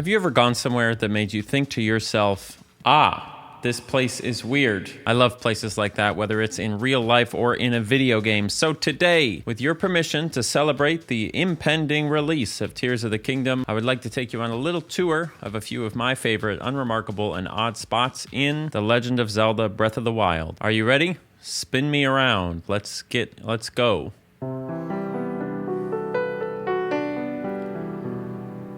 Have you ever gone somewhere that made you think to yourself, this place is weird? I love places like that, whether it's in real life or in a video game. So today, with your permission to celebrate the impending release of Tears of the Kingdom, I would like to take you on a little tour of a few of my favorite unremarkable and odd spots in The Legend of Zelda Breath of the Wild. Are you ready? Spin me around. Let's go.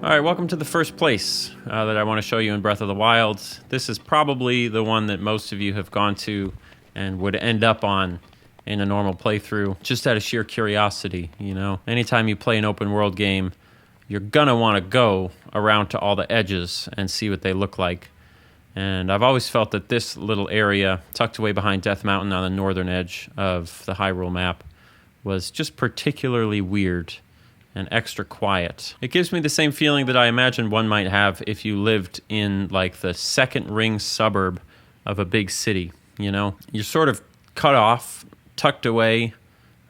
All right, welcome to the first place that I want to show you in Breath of the Wild. This is probably the one that most of you have gone to and would end up on in a normal playthrough, just out of sheer curiosity, you know? Anytime you play an open world game, you're gonna want to go around to all the edges and see what they look like. And I've always felt that this little area, tucked away behind Death Mountain on the northern edge of the Hyrule map, was just particularly weird and extra quiet. It gives me the same feeling that I imagine one might have if you lived in like the second ring suburb of a big city, you know? You're sort of cut off, tucked away,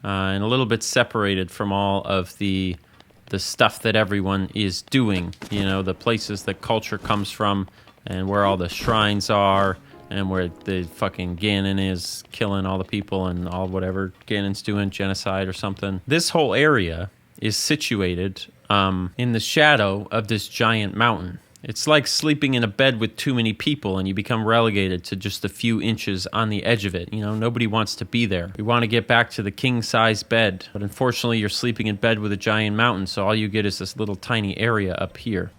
and a little bit separated from all of the stuff that everyone is doing, you know, the places that culture comes from and where all the shrines are and where the fucking Ganon is killing all the people and all whatever Ganon's doing, genocide or something. This whole area is situated in the shadow of this giant mountain. It's like sleeping in a bed with too many people and you become relegated to just a few inches on the edge of it. You know, nobody wants to be there. You want to get back to the king-size bed, but unfortunately you're sleeping in bed with a giant mountain, so all you get is this little tiny area up here.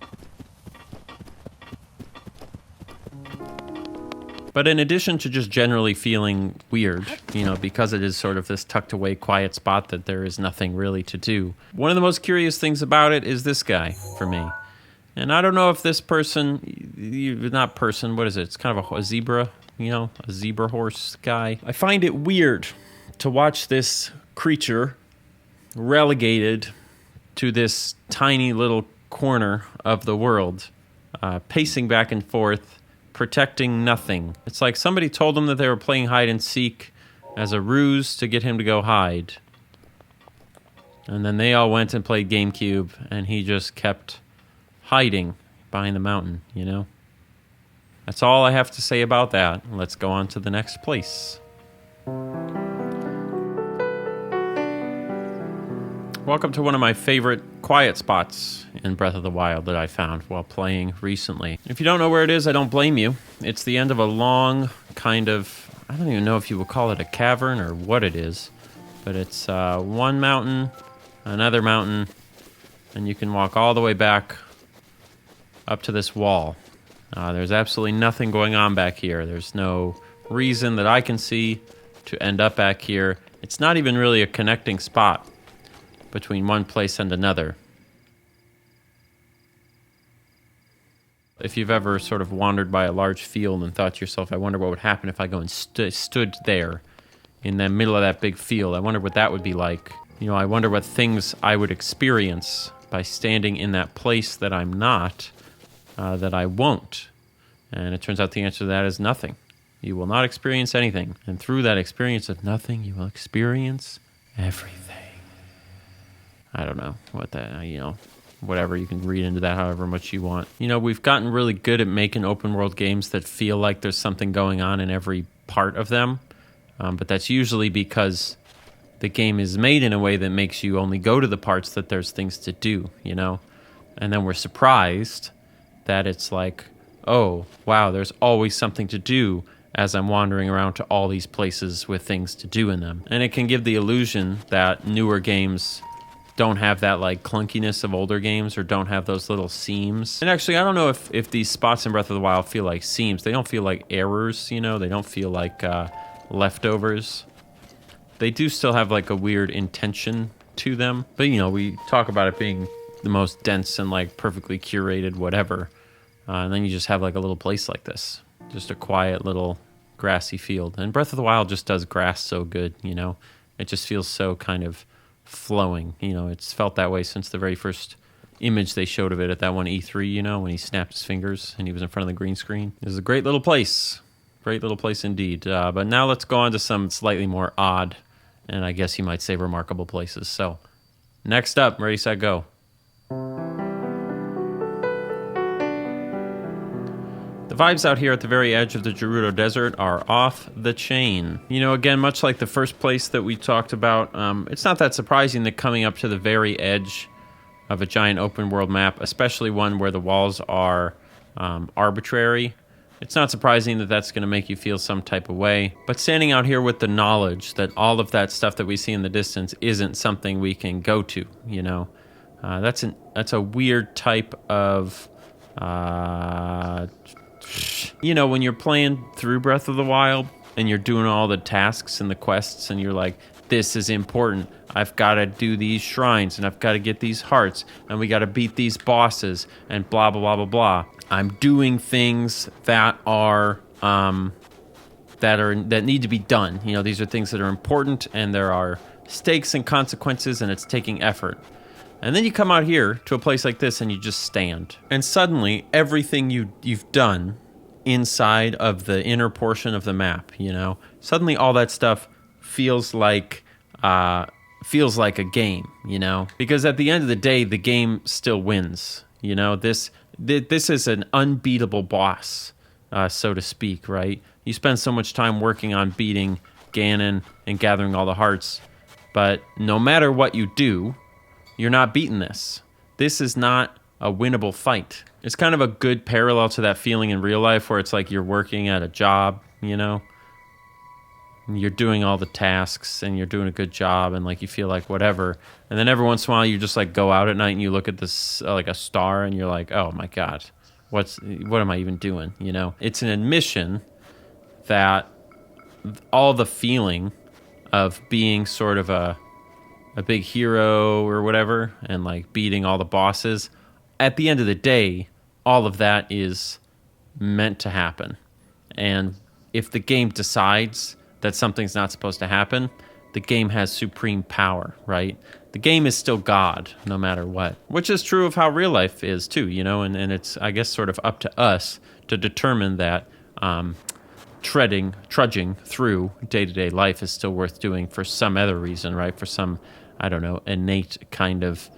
But in addition to just generally feeling weird, you know, because it is sort of this tucked away quiet spot that there is nothing really to do, one of the most curious things about it is this guy for me. And I don't know if this person, what is it? It's kind of a zebra, you know, a zebra horse guy. I find it weird to watch this creature relegated to this tiny little corner of the world, pacing back and forth, protecting nothing. It's like somebody told him that they were playing hide and seek as a ruse to get him to go hide. And then they all went and played GameCube, and he just kept hiding behind the mountain, you know? That's all I have to say about that. Let's go on to the next place. Welcome to one of my favorite quiet spots in Breath of the Wild that I found while playing recently. If you don't know where it is, I don't blame you. It's the end of a long kind of, I don't even know if you would call it a cavern or what it is, but it's one mountain, another mountain, and you can walk all the way back up to this wall. There's absolutely nothing going on back here. There's no reason that I can see to end up back here. It's not even really a connecting spot between one place and another. If you've ever sort of wandered by a large field and thought to yourself, I wonder what would happen if I go and stood there in the middle of that big field. I wonder what that would be like. You know, I wonder what things I would experience by standing in that place that I'm not, that I won't. And it turns out the answer to that is nothing. You will not experience anything. And through that experience of nothing, you will experience everything. I don't know what that, you know, whatever, you can read into that however much you want. You know, we've gotten really good at making open world games that feel like there's something going on in every part of them. But that's usually because the game is made in a way that makes you only go to the parts that there's things to do, you know? And then we're surprised that it's like, oh, wow, there's always something to do as I'm wandering around to all these places with things to do in them. And it can give the illusion that newer games don't have that like clunkiness of older games or don't have those little seams. And actually, I don't know if these spots in Breath of the Wild feel like seams. They don't feel like errors, you know? They don't feel like leftovers. They do still have like a weird intention to them. But, you know, we talk about it being the most dense and like perfectly curated whatever. And then you just have like a little place like this. Just a quiet little grassy field. And Breath of the Wild just does grass so good, you know? It just feels so kind of flowing, you know. It's felt that way since the very first image they showed of it at that one E3, you know, when he snapped his fingers and he was in front of the green screen. It was a great little place indeed. But now let's go on to some slightly more odd and I guess you might say remarkable places. So next up, ready, set, go. The vibes out here at the very edge of the Gerudo Desert are off the chain. You know, again, much like the first place that we talked about, it's not that surprising that coming up to the very edge of a giant open world map, especially one where the walls are arbitrary, it's not surprising that that's going to make you feel some type of way. But standing out here with the knowledge that all of that stuff that we see in the distance isn't something we can go to, you know, that's a weird type of, you know, when you're playing through Breath of the Wild and you're doing all the tasks and the quests and you're like, this is important. I've got to do these shrines and I've got to get these hearts and we got to beat these bosses and blah, blah, blah, blah, blah. I'm doing things that are that need to be done. You know, these are things that are important and there are stakes and consequences and it's taking effort. And then you come out here to a place like this and you just stand. And suddenly everything you've done inside of the inner portion of the map, you know, suddenly all that stuff feels like a game, you know, because at the end of the day, the game still wins. You know, this is an unbeatable boss, so to speak, right? You spend so much time working on beating Ganon and gathering all the hearts, but no matter what you do, you're not beating this. This is not a winnable fight. It's kind of a good parallel to that feeling in real life where it's like you're working at a job, you know? You're doing all the tasks and you're doing a good job and like you feel like whatever. And then every once in a while you just like go out at night and you look at this like a star and you're like, oh my God, what am I even doing? You know, it's an admission that all the feeling of being sort of a big hero or whatever and like beating all the bosses, at the end of the day, all of that is meant to happen. And if the game decides that something's not supposed to happen, the game has supreme power, right? The game is still God, no matter what. Which is true of how real life is too, you know, and it's, I guess, sort of up to us to determine that trudging through day-to-day life is still worth doing for some other reason, right? For some, I don't know, innate kind of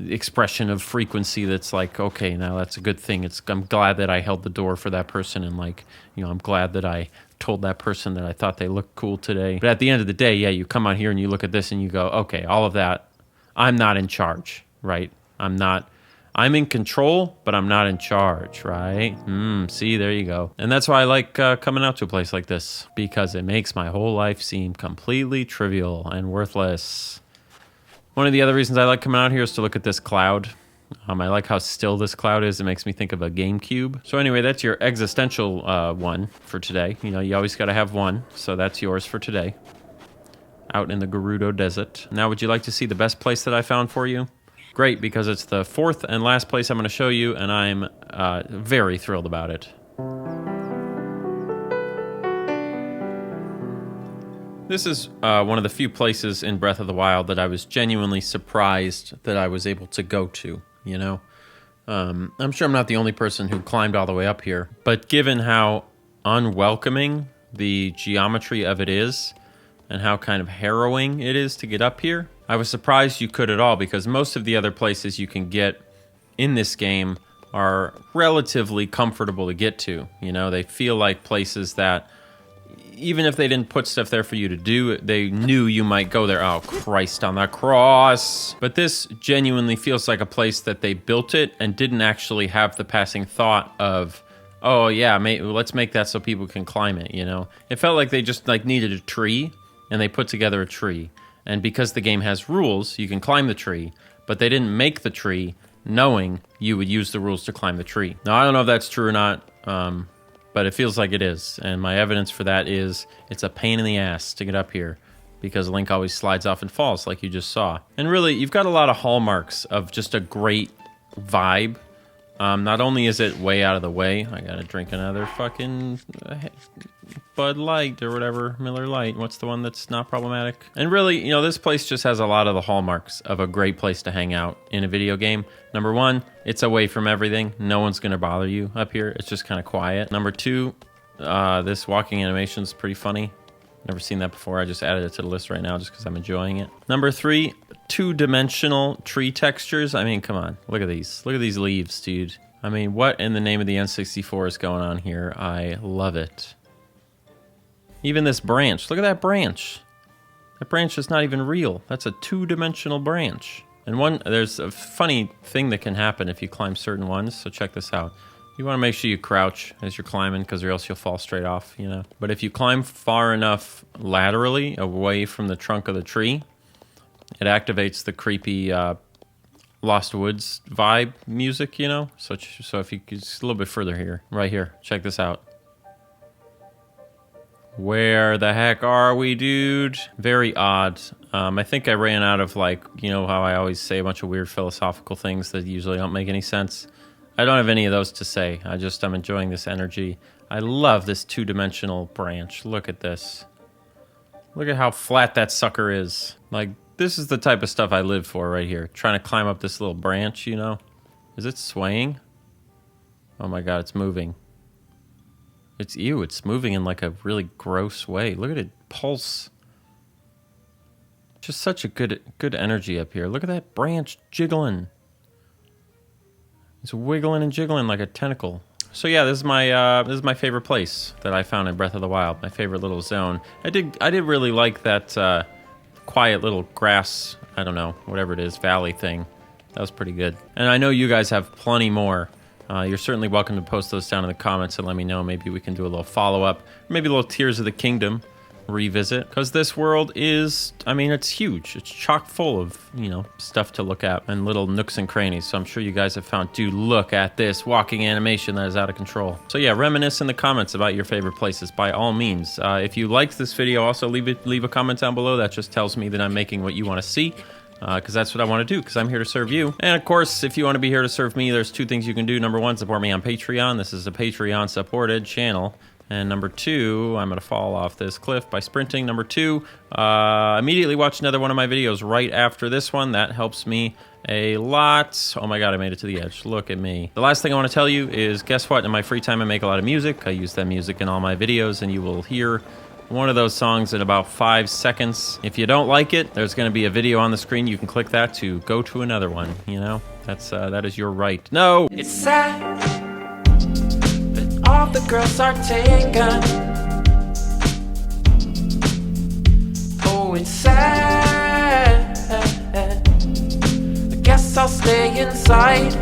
expression of frequency that's like, okay, now that's a good thing. I'm glad that I held the door for that person and like, you know, I'm glad that I told that person that I thought they looked cool today. But at the end of the day, yeah, you come out here and you look at this and you go, okay, all of that, I'm not in charge, right? I'm in control, but I'm not in charge, right? See, there you go. And that's why I like coming out to a place like this, because it makes my whole life seem completely trivial and worthless. One of the other reasons I like coming out here is to look at this cloud. I like how still this cloud is. It makes me think of a GameCube. So anyway, that's your existential one for today. You know, you always got to have one. So that's yours for today. Out in the Gerudo Desert. Now, would you like to see the best place that I found for you? Great, because it's the fourth and last place I'm going to show you, and I'm very thrilled about it. This is one of the few places in Breath of the Wild that I was genuinely surprised that I was able to go to, you know? I'm sure I'm not the only person who climbed all the way up here, but given how unwelcoming the geometry of it is and how kind of harrowing it is to get up here, I was surprised you could at all, because most of the other places you can get in this game are relatively comfortable to get to. You know, they feel like places that, even if they didn't put stuff there for you to do, they knew you might go there. Oh, Christ on the cross. But this genuinely feels like a place that they built it and didn't actually have the passing thought of, oh yeah, let's make that so people can climb it, you know? It felt like they just like needed a tree and they put together a tree. And because the game has rules, you can climb the tree, but they didn't make the tree knowing you would use the rules to climb the tree. Now, I don't know if that's true or not, but it feels like it is, and my evidence for that is it's a pain in the ass to get up here because Link always slides off and falls like you just saw. And really, you've got a lot of hallmarks of just a great vibe. Not only is it way out of the way, I gotta drink another fucking Bud Light or whatever, Miller Lite. What's the one that's not problematic? And really, you know, this place just has a lot of the hallmarks of a great place to hang out in a video game. Number one, it's away from everything. No one's gonna bother you up here. It's just kind of quiet. Number two, this walking animation is pretty funny. Never seen that before. I just added it to the list right now just because I'm enjoying it. Number three, two-dimensional tree textures. I mean, come on. Look at these. Look at these leaves, dude. I mean, what in the name of the N64 is going on here? I love it. Even this branch. Look at that branch. That branch is not even real. That's a two-dimensional branch. And there's a funny thing that can happen if you climb certain ones, so check this out. You want to make sure you crouch as you're climbing, because or else you'll fall straight off, you know. But if you climb far enough laterally away from the trunk of the tree, it activates the creepy Lost Woods vibe music, you know. So if you just a little bit further here, right here, check this out. Where the heck are we, dude? Very odd. I think I ran out of, like, you know how I always say a bunch of weird philosophical things that usually don't make any sense. I don't have any of those to say. I'm enjoying this energy. I love this two-dimensional branch. Look at this. Look at how flat that sucker is. Like, this is the type of stuff I live for right here. Trying to climb up this little branch, you know? Is it swaying? Oh my god, it's moving. It's moving in like a really gross way. Look at it pulse. Just such a good energy up here. Look at that branch jiggling. It's wiggling and jiggling like a tentacle. So yeah, this is my favorite place that I found in Breath of the Wild. My favorite little zone. I did really like that quiet little grass, I don't know, whatever it is, valley thing. That was pretty good. And I know you guys have plenty more. You're certainly welcome to post those down in the comments and let me know. Maybe we can do a little follow-up, or maybe a little Tears of the Kingdom revisit, because this world is, I mean, it's huge. It's chock full of, you know, stuff to look at and little nooks and crannies. So I'm sure you guys have found, dude, look at this walking animation that is out of control. So yeah, reminisce in the comments about your favorite places by all means. If you liked this video, also leave a comment down below. That just tells me that I'm making what you want to see. Because that's what I want to do, because I'm here to serve you. And of course, if you want to be here to serve me, there's two things you can do. Number one, support me on Patreon. This is a Patreon supported channel. And number two, I'm going to fall off this cliff by sprinting. Number two, immediately watch another one of my videos right after this one. That helps me a lot. Oh my god, I made it to the edge. Look at me. The last thing I want to tell you is, guess what? In my free time, I make a lot of music. I use that music in all my videos, and you will hear one of those songs in about 5 seconds. If you don't like it, there's going to be a video on the screen. You can click that to go to another one, you know? That is your right. No! It's sad that all the girls are taken. Oh, it's sad. I guess I'll stay inside.